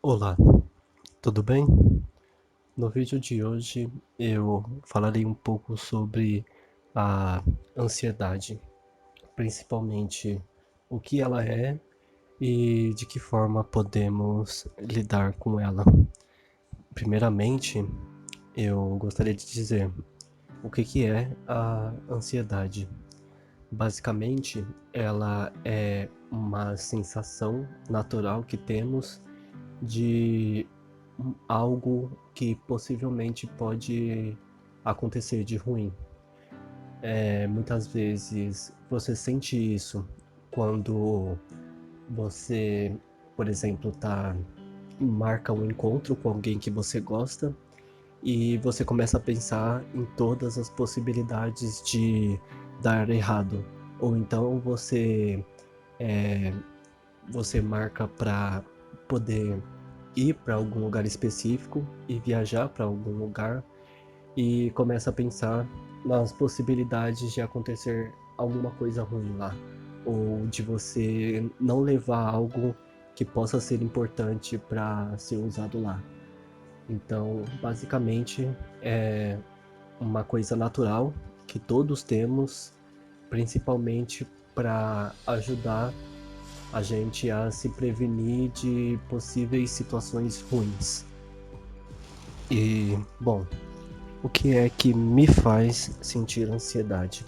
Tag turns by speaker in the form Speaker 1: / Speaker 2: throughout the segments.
Speaker 1: Olá, tudo bem? No vídeo de hoje eu falarei um pouco sobre a ansiedade, principalmente o que ela é e de que forma podemos lidar com ela. Primeiramente, eu gostaria de dizer o que é a ansiedade. Basicamente, ela é uma sensação natural que temos de algo que possivelmente pode acontecer de ruim. Muitas vezes você sente isso quando você, por exemplo, marca um encontro com alguém que você gosta e você começa a pensar em todas as possibilidades de dar errado. Ou então você marca para poder ir para algum lugar específico e viajar para algum lugar e começa a pensar nas possibilidades de acontecer alguma coisa ruim lá, ou de você não levar algo que possa ser importante para ser usado lá. Então, basicamente, é uma coisa natural que todos temos, principalmente para ajudar a gente a se prevenir de possíveis situações ruins. E, bom, o que é que me faz sentir ansiedade?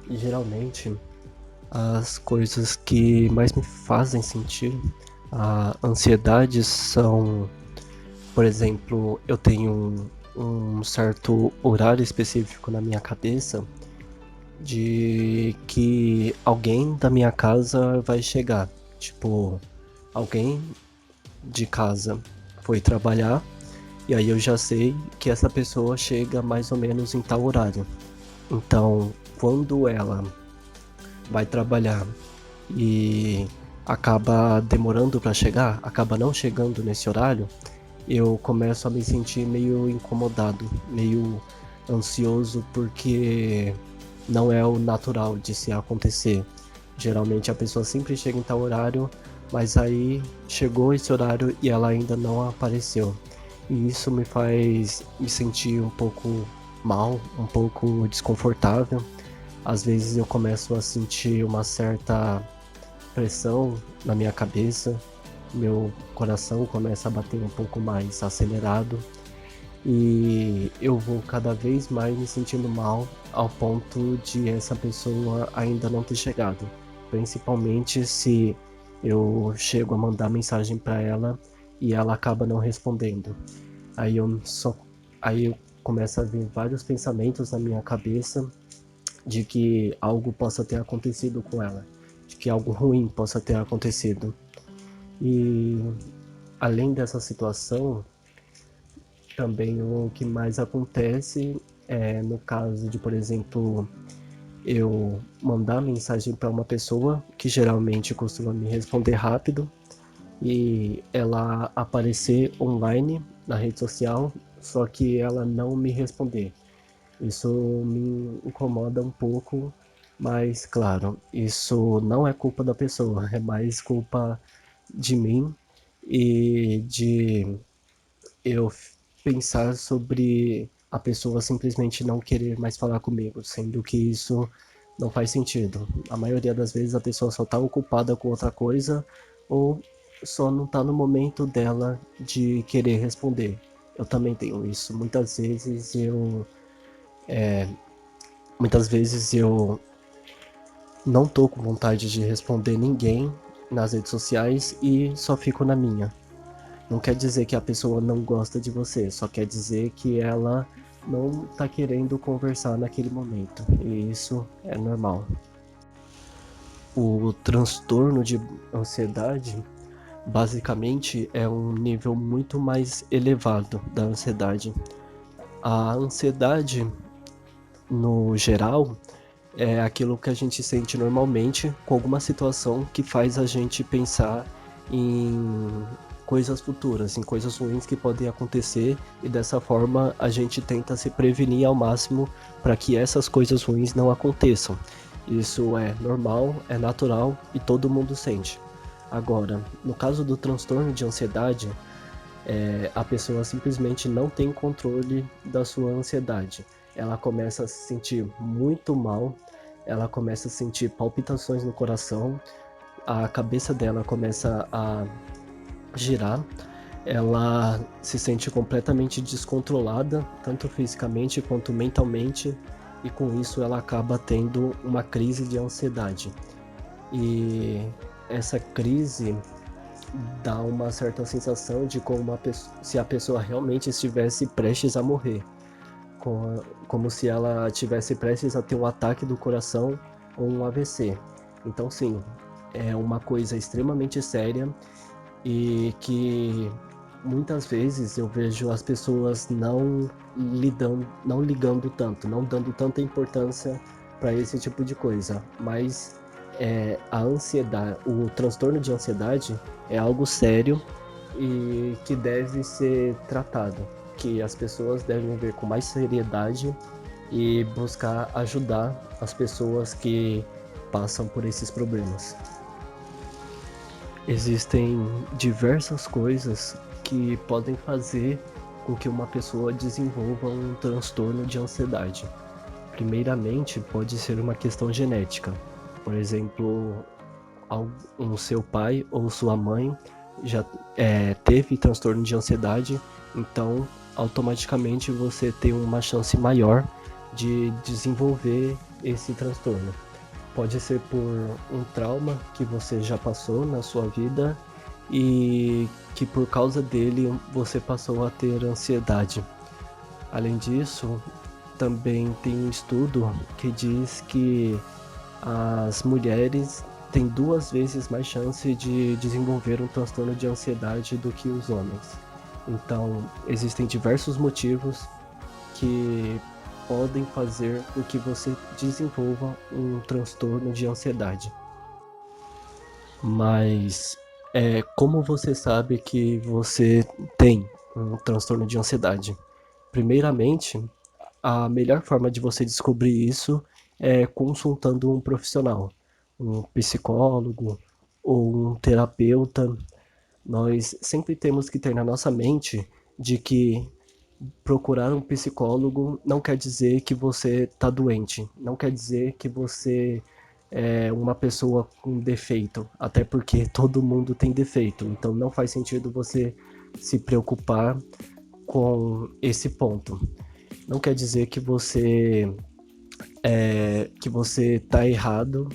Speaker 1: E geralmente, as coisas que mais me fazem sentir a ansiedade são, por exemplo, eu tenho um certo horário específico na minha cabeça de que alguém da minha casa vai chegar. Tipo, alguém de casa foi trabalhar e aí eu já sei que essa pessoa chega mais ou menos em tal horário. Então, quando ela vai trabalhar e acaba demorando para chegar, acaba não chegando nesse horário, eu começo a me sentir meio incomodado, meio ansioso porque não é o natural de se acontecer. Geralmente a pessoa sempre chega em tal horário, mas aí chegou esse horário e ela ainda não apareceu. E isso me faz me sentir um pouco mal, um pouco desconfortável. Às vezes eu começo a sentir uma certa pressão na minha cabeça, meu coração começa a bater um pouco mais acelerado e eu vou cada vez mais me sentindo mal ao ponto de essa pessoa ainda não ter chegado. Principalmente se eu chego a mandar mensagem para ela e ela acaba não respondendo. Aí eu só aí eu começo a vir vários pensamentos na minha cabeça de que algo possa ter acontecido com ela, de que algo ruim possa ter acontecido. E além dessa situação, também o que mais acontece é no caso de, por exemplo, eu mandar mensagem para uma pessoa que geralmente costuma me responder rápido e ela aparecer online na rede social, só que ela não me responder. Isso me incomoda um pouco, mas claro, isso não é culpa da pessoa, é mais culpa de mim e de eu pensar sobre a pessoa simplesmente não querer mais falar comigo, sendo que isso não faz sentido. A maioria das vezes a pessoa só tá ocupada com outra coisa ou só não tá no momento dela de querer responder. Eu também tenho isso. Muitas vezes eu não tô com vontade de responder ninguém nas redes sociais e só fico na minha. Não quer dizer que a pessoa não gosta de você, só quer dizer que ela não tá querendo conversar naquele momento. E isso é normal. O transtorno de ansiedade basicamente é um nível muito mais elevado da ansiedade. A ansiedade, no geral, é aquilo que a gente sente normalmente com alguma situação que faz a gente pensar em coisas futuras, em coisas ruins que podem acontecer e dessa forma a gente tenta se prevenir ao máximo para que essas coisas ruins não aconteçam. Isso é normal, é natural e todo mundo sente. Agora, no caso do transtorno de ansiedade, a pessoa simplesmente não tem controle da sua ansiedade. Ela começa a se sentir muito mal, ela começa a sentir palpitações no coração, a cabeça dela começa a girar, ela se sente completamente descontrolada, tanto fisicamente quanto mentalmente, e com isso ela acaba tendo uma crise de ansiedade. E essa crise dá uma certa sensação de como se a pessoa realmente estivesse prestes a morrer, como se ela estivesse prestes a ter um ataque do coração ou um AVC. Então, sim, é uma coisa extremamente séria e que muitas vezes eu vejo as pessoas não ligando tanto, não dando tanta importância para esse tipo de coisa, mas a ansiedade, o transtorno de ansiedade é algo sério e que deve ser tratado, que as pessoas devem ver com mais seriedade e buscar ajudar as pessoas que passam por esses problemas. Existem diversas coisas que podem fazer com que uma pessoa desenvolva um transtorno de ansiedade. Primeiramente, pode ser uma questão genética. Por exemplo, o seu pai ou sua mãe já teve transtorno de ansiedade, então automaticamente você tem uma chance maior de desenvolver esse transtorno. Pode ser por um trauma que você já passou na sua vida e que por causa dele você passou a ter ansiedade. Além disso, também tem um estudo que diz que as mulheres têm 2 vezes mais chance de desenvolver um transtorno de ansiedade do que os homens. Então, existem diversos motivos que podem fazer com que você desenvolva um transtorno de ansiedade. Mas como você sabe que você tem um transtorno de ansiedade? Primeiramente, a melhor forma de você descobrir isso é consultando um profissional, um psicólogo ou um terapeuta. Nós sempre temos que ter na nossa mente de que procurar um psicólogo não quer dizer que você está doente, não quer dizer que você é uma pessoa com defeito, até porque todo mundo tem defeito, então não faz sentido você se preocupar com esse ponto. Não quer dizer que você está errado,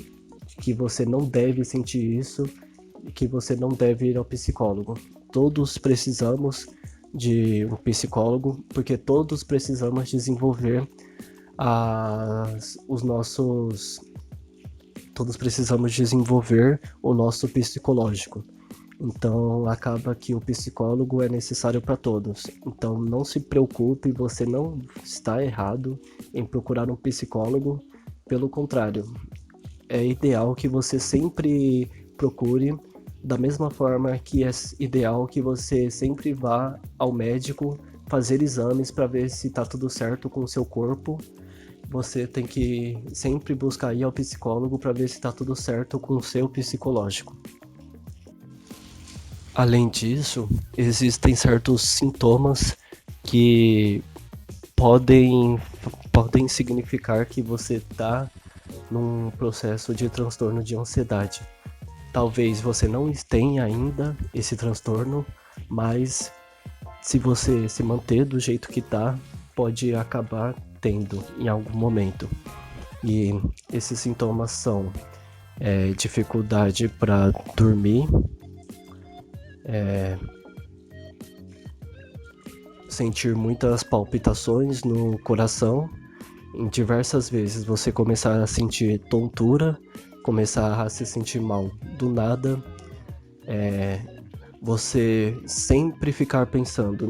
Speaker 1: que você não deve sentir isso, que você não deve ir ao psicólogo. Todos precisamos de um psicólogo, porque todos precisamos desenvolver os nossos. Todos precisamos desenvolver o nosso psicológico. Então acaba que o psicólogo é necessário para todos. Então não se preocupe, você não está errado em procurar um psicólogo. Pelo contrário, é ideal que você sempre procure, da mesma forma que é ideal que você sempre vá ao médico fazer exames para ver se está tudo certo com o seu corpo. Você tem que sempre buscar ir ao psicólogo para ver se está tudo certo com o seu psicológico. Além disso, existem certos sintomas que podem, podem significar que você está num processo de transtorno de ansiedade. Talvez você não tenha ainda esse transtorno, mas se você se manter do jeito que está, pode acabar tendo em algum momento. E esses sintomas são dificuldade para dormir, sentir muitas palpitações no coração, em diversas vezes você começar a sentir tontura, começar a se sentir mal do nada, você sempre ficar pensando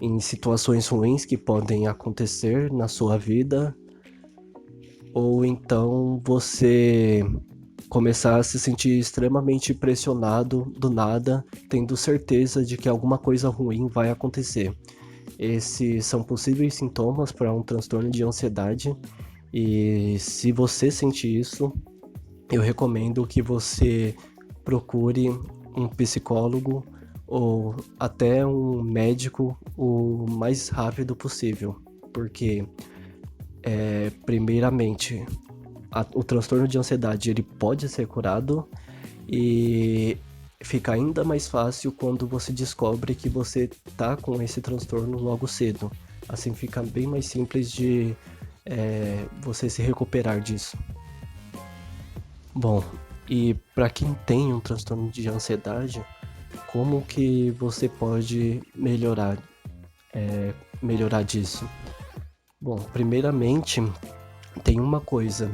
Speaker 1: em situações ruins que podem acontecer na sua vida, ou então você começar a se sentir extremamente pressionado do nada, tendo certeza de que alguma coisa ruim vai acontecer. Esses são possíveis sintomas para um transtorno de ansiedade, e se você sentir isso, eu recomendo que você procure um psicólogo ou até um médico o mais rápido possível, porque, primeiramente, o transtorno de ansiedade ele pode ser curado e fica ainda mais fácil quando você descobre que você tá com esse transtorno logo cedo. Assim fica bem mais simples de você se recuperar disso. Bom, e para quem tem um transtorno de ansiedade, como que você pode melhorar disso? Bom, primeiramente, tem uma coisa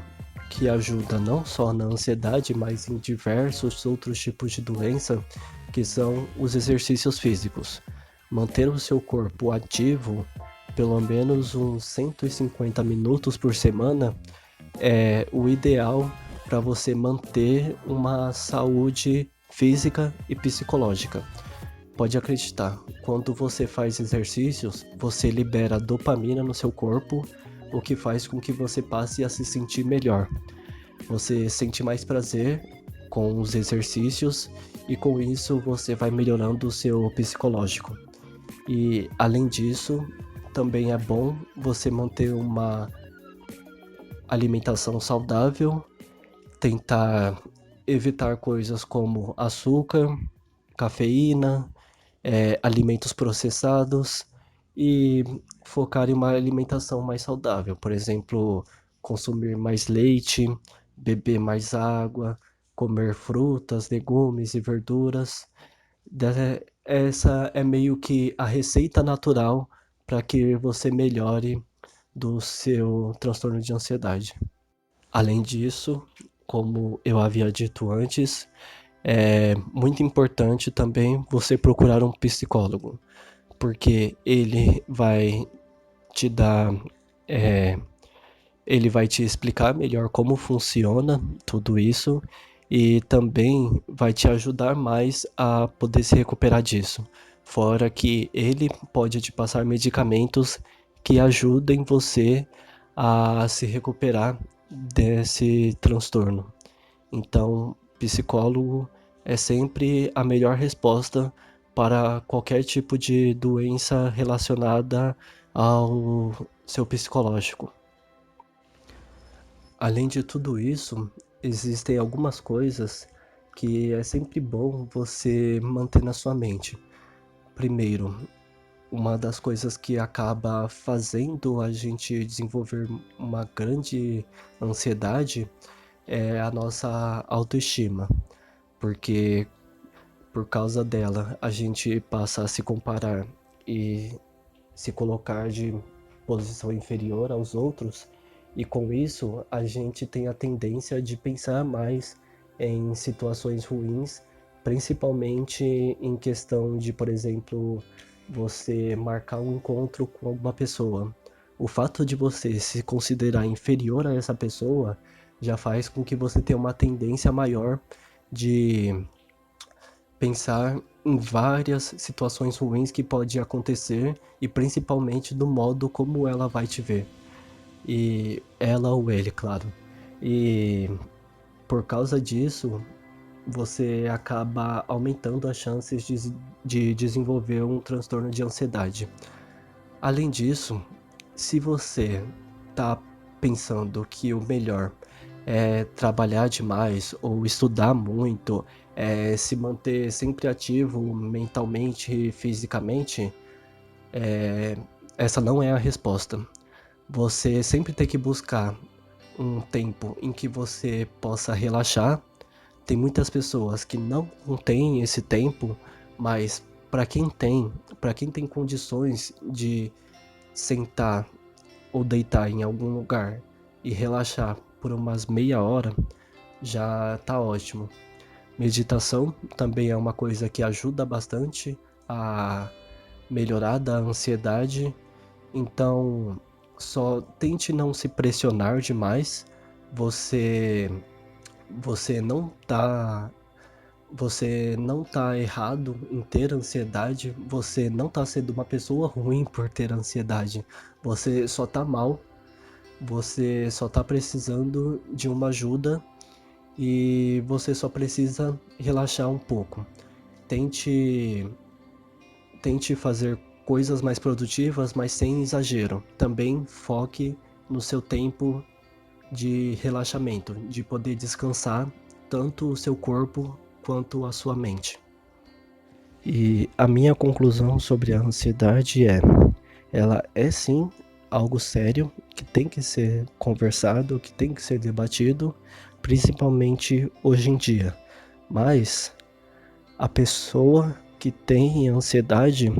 Speaker 1: que ajuda não só na ansiedade, mas em diversos outros tipos de doença, que são os exercícios físicos. Manter o seu corpo ativo pelo menos uns 150 minutos por semana é o ideal para você manter uma saúde física e psicológica. Pode acreditar, quando você faz exercícios, você libera dopamina no seu corpo, o que faz com que você passe a se sentir melhor. Você sente mais prazer com os exercícios e com isso você vai melhorando o seu psicológico. E além disso, também é bom você manter uma alimentação saudável, tentar evitar coisas como açúcar, cafeína, alimentos processados e focar em uma alimentação mais saudável. Por exemplo, consumir mais leite, beber mais água, comer frutas, legumes e verduras. Essa é meio que a receita natural para que você melhore do seu transtorno de ansiedade. Além disso, como eu havia dito antes, é muito importante também você procurar um psicólogo, porque te dar, é, ele vai te explicar melhor como funciona tudo isso e também vai te ajudar mais a poder se recuperar disso. Fora que ele pode te passar medicamentos que ajudem você a se recuperar desse transtorno. Então, psicólogo é sempre a melhor resposta para qualquer tipo de doença relacionada ao seu psicológico. Além de tudo isso, existem algumas coisas que é sempre bom você manter na sua mente. Primeiro, uma das coisas que acaba fazendo a gente desenvolver uma grande ansiedade é a nossa autoestima, porque por causa dela a gente passa a se comparar e se colocar de posição inferior aos outros, e com isso a gente tem a tendência de pensar mais em situações ruins, principalmente em questão de, por exemplo, você marcar um encontro com alguma pessoa. O fato de você se considerar inferior a essa pessoa já faz com que você tenha uma tendência maior de pensar em várias situações ruins que pode acontecer e principalmente do modo como ela vai te ver. E ela ou ele, claro. E por causa disso, você acaba aumentando as chances de desenvolver um transtorno de ansiedade. Além disso, se você tá pensando que o melhor é trabalhar demais ou estudar muito, se manter sempre ativo mentalmente e fisicamente, é, essa não é a resposta. Você sempre tem que buscar um tempo em que você possa relaxar. Tem muitas pessoas que não têm esse tempo, mas para quem tem condições de sentar ou deitar em algum lugar e relaxar por umas meia hora, já tá ótimo. Meditação também é uma coisa que ajuda bastante a melhorar da ansiedade, então só tente não se pressionar demais. Você você não tá você não tá errado em ter ansiedade, você não tá sendo uma pessoa ruim por ter ansiedade. Você só tá mal, você só tá precisando de uma ajuda e você só precisa relaxar um pouco. Tente, tente fazer coisas mais produtivas, mas sem exagero. Também foque no seu tempo de relaxamento, de poder descansar tanto o seu corpo quanto a sua mente. E a minha conclusão sobre a ansiedade é: ela é sim algo sério que tem que ser conversado, que tem que ser debatido, principalmente hoje em dia. Mas a pessoa que tem ansiedade,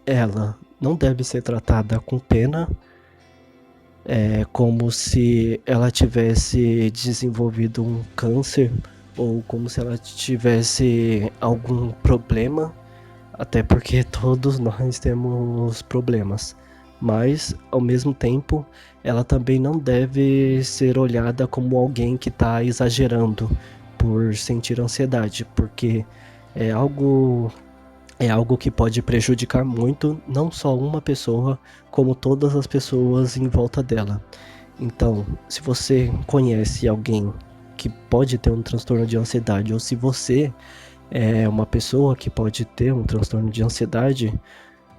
Speaker 1: ela não deve ser tratada com pena, como se ela tivesse desenvolvido um câncer ou como se ela tivesse algum problema, até porque todos nós temos problemas. Mas, ao mesmo tempo, ela também não deve ser olhada como alguém que está exagerando por sentir ansiedade, porque é algo é algo que pode prejudicar muito não só uma pessoa, como todas as pessoas em volta dela. Então, se você conhece alguém que pode ter um transtorno de ansiedade, ou se você é uma pessoa que pode ter um transtorno de ansiedade,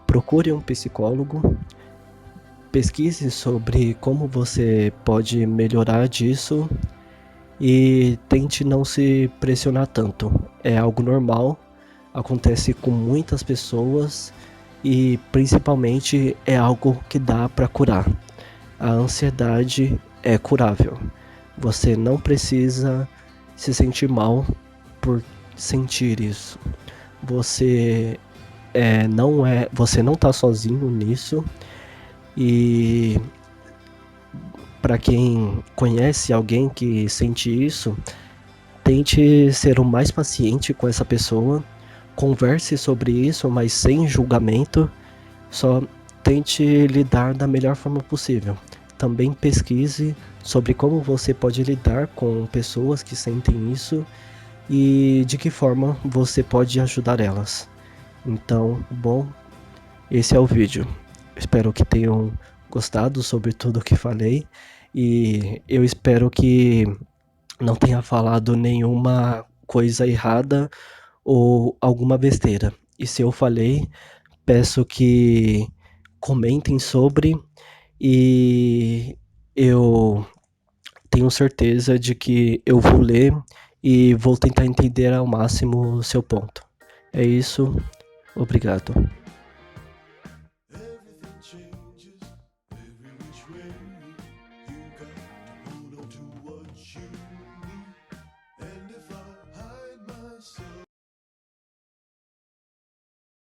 Speaker 1: procure um psicólogo, pesquise sobre como você pode melhorar disso e tente não se pressionar tanto. É algo normal, acontece com muitas pessoas e principalmente é algo que dá para curar. A ansiedade é curável. Você não precisa se sentir mal por sentir isso. Você você não está sozinho nisso e para quem conhece alguém que sente isso, tente ser o mais paciente com essa pessoa, converse sobre isso, mas sem julgamento, só tente lidar da melhor forma possível. Também pesquise sobre como você pode lidar com pessoas que sentem isso e de que forma você pode ajudar elas. Então, bom, esse é o vídeo. Espero que tenham gostado sobre tudo que falei e eu espero que não tenha falado nenhuma coisa errada ou alguma besteira. E se eu falei, peço que comentem sobre e eu tenho certeza de que eu vou ler e vou tentar entender ao máximo o seu ponto. É isso, obrigado.